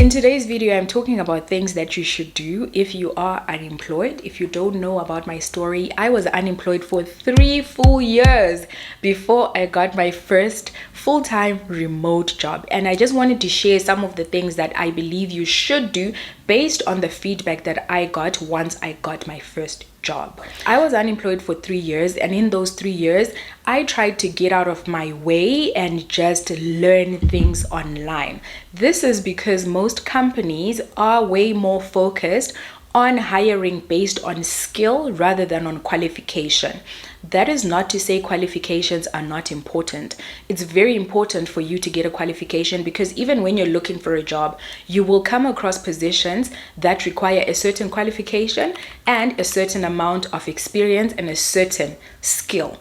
In today's video, I'm talking about things that you should do if you are unemployed. If you don't know about my story, I was unemployed for 3 full years before I got my first full-time remote job. And I just wanted to share some of the things that I believe you should do based on the feedback that I got once I got my first job. I was unemployed for 3 years, and in those 3 years, I tried to get out of my way and just learn things online. This is because most companies are way more focused on hiring based on skill rather than on qualification. That is not to say qualifications are not important. It's very important for you to get a qualification because even when you're looking for a job, you will come across positions that require a certain qualification and a certain amount of experience and a certain skill.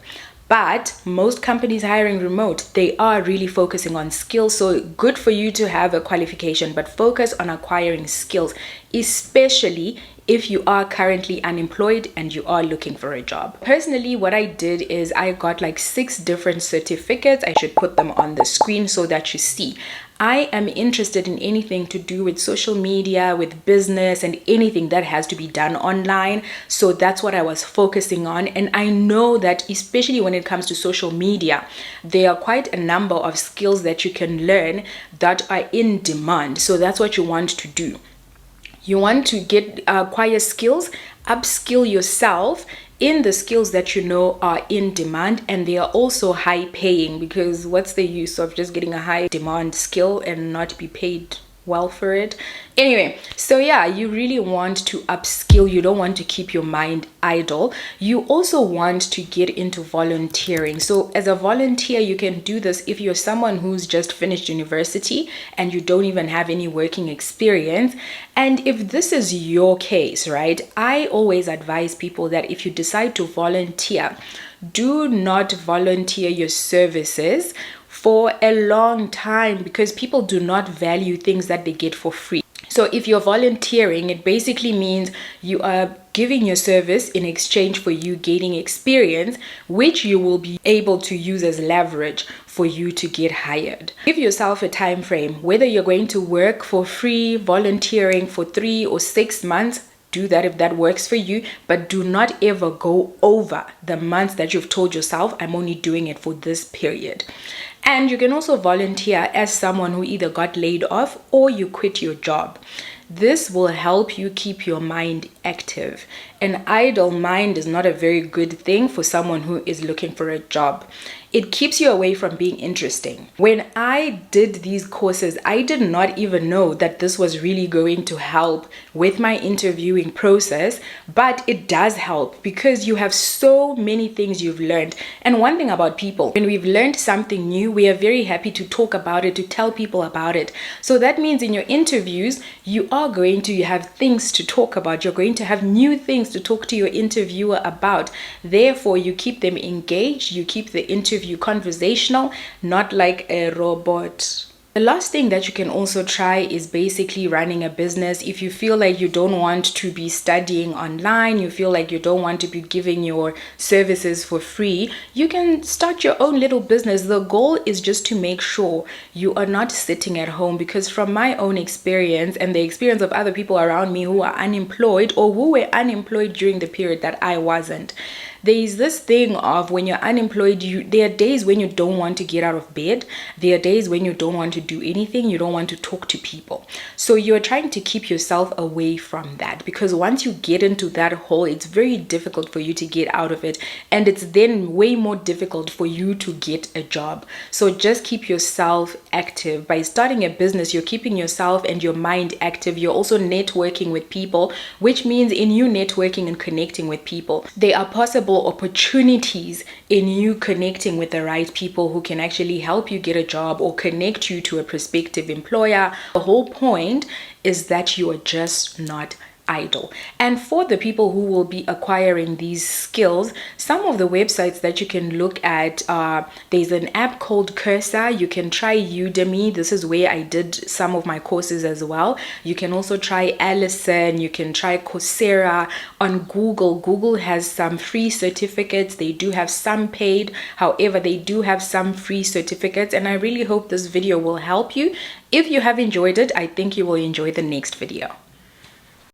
But most companies hiring remote, they are really focusing on skills. So good for you to have a qualification, but focus on acquiring skills, especially if you are currently unemployed and you are looking for a job. Personally, what I did is I got like 6 different certificates. I should put them on the screen so that you see. I am interested in anything to do with social media, with business, and anything that has to be done online. So that's what I was focusing on. And I know that especially when it comes to social media, there are quite a number of skills that you can learn that are in demand. So that's what you want to do. You want to acquire skills, upskill yourself in the skills that you know are in demand, and they are also high paying, because what's the use of just getting a high demand skill and not be paid well for it? Anyway, so yeah, you really want to upskill. You don't want to keep your mind idle. You also want to get into volunteering. So as a volunteer, you can do this if you're someone who's just finished university and you don't even have any working experience. And if this is your case, right, I always advise people that if you decide to volunteer, do not volunteer your services for a long time, because people do not value things that they get for free. So if you're volunteering, it basically means you are giving your service in exchange for you gaining experience, which you will be able to use as leverage for you to get hired. Give yourself a time frame, whether you're going to work for free, volunteering for 3 or 6 months. Do that if that works for you, but do not ever go over the months that you've told yourself, I'm only doing it for this period. And you can also volunteer as someone who either got laid off or you quit your job. This will help you keep your mind active. An idle mind is not a very good thing for someone who is looking for a job. It keeps you away from being interesting. When I did these courses, I did not even know that this was really going to help with my interviewing process, but it does help because you have so many things you've learned. And one thing about people, when we've learned something new, we are very happy to talk about it, to tell people about it. So that means in your interviews, you are going to have things to talk about. You're going to have new things to talk to your interviewer about. Therefore, you keep them engaged, you keep the interview conversational, not like a robot. The last thing that you can also try is basically running a business. If you feel like you don't want to be studying online, you feel like you don't want to be giving your services for free, you can start your own little business. The goal is just to make sure you are not sitting at home, because from my own experience and the experience of other people around me who are unemployed or who were unemployed during the period that I wasn't, there is this thing of when you're unemployed, there are days when you don't want to get out of bed. There are days when you don't want to do anything. You don't want to talk to people. So you're trying to keep yourself away from that, because once you get into that hole, it's very difficult for you to get out of it. And it's then way more difficult for you to get a job. So just keep yourself active. By starting a business, you're keeping yourself and your mind active. You're also networking with people, which means in you networking and connecting with people, there are possible opportunities in you connecting with the right people who can actually help you get a job or connect you to a prospective employer. The whole point is that you are just not idle. And for the people who will be acquiring these skills, some of the websites that you can look at are, there's an app called Cursor. You can try Udemy. This is where I did some of my courses as well. You can also try Allison. You can try Coursera. On Google has some free certificates. They do have some paid, however they do have some free certificates, and I really hope this video will help you. If you have enjoyed it, I think you will enjoy the next video.